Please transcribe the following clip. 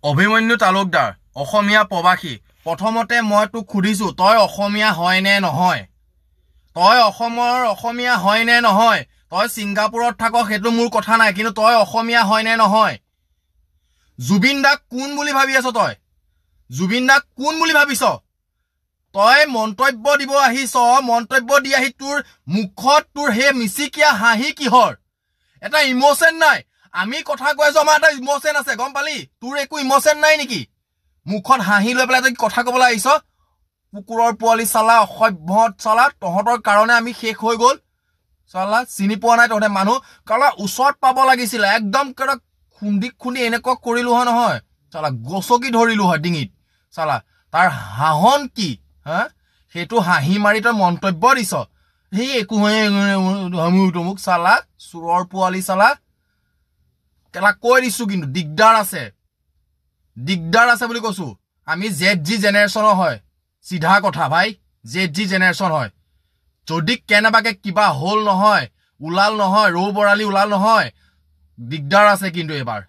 অভিমন্যু তালুকদাৰ অসমীয়া প্ৰবাসী প্ৰথমতে মই তোক খুদিছো তই অসমীয়া হয় নে নহয় তই অসমৰ অসমীয়া হয় নে নহয় তই সিংগাপুৰত থাক হেতু মোৰ কথা নাই কিন্তু তই অসমীয়া হয় নে নহয় জুবিন দাক কোন বুলি ভাবি আছ তই জুবিন দাক কোন বুলি ভাবিছ তই মন্তব্য দিব আহিছ মন্তব্য দি আহি তোৰ মুখত তোৰ হে মিছিকিয়া হাঁহি কিহৰ এটা ইমোশন নাই আমি কথা কৈ আছো আমাৰ এটা ইমোশন আছে গম পালি তোৰ একো ইমোশন নাই নেকি মুখত হাঁহি লৈ পেলাই তই কথা কবলৈ আহিছ কুকুৰৰ পোৱালি চালা অসভ্যত চালা তহঁতৰ কাৰণে আমি শেষ হৈ গল চালা চিনি পোৱা নাই তহঁতে মানুহ কালা ওচৰত পাব লাগিছিল একদম কেৰা খুন্দি খুন্দি এনেকুৱা কৰিলো হয় নহয় চালা গছকি ধৰিলো হয় ডিঙিত চালা তাৰ হাঁহন কি হা হেতু হাঁহি মাৰি তই মন্তব্য দিছ হে একো মোক চালা চুৰৰ পোৱালি চালা কেলা কৈ দিছো কিন্তু দিগদাৰ আছে বুলি কৈছো আমি ZG জেনাৰেশনৰ হয় সিধা কথা ভাই ZG জেনাৰেশন হয় যদি কেনেবাকে কিবা হল নহয় উলাল নহয় ৰৌ বৰালি উলাল নহয় দিগদাৰ আছে কিন্তু এবাৰ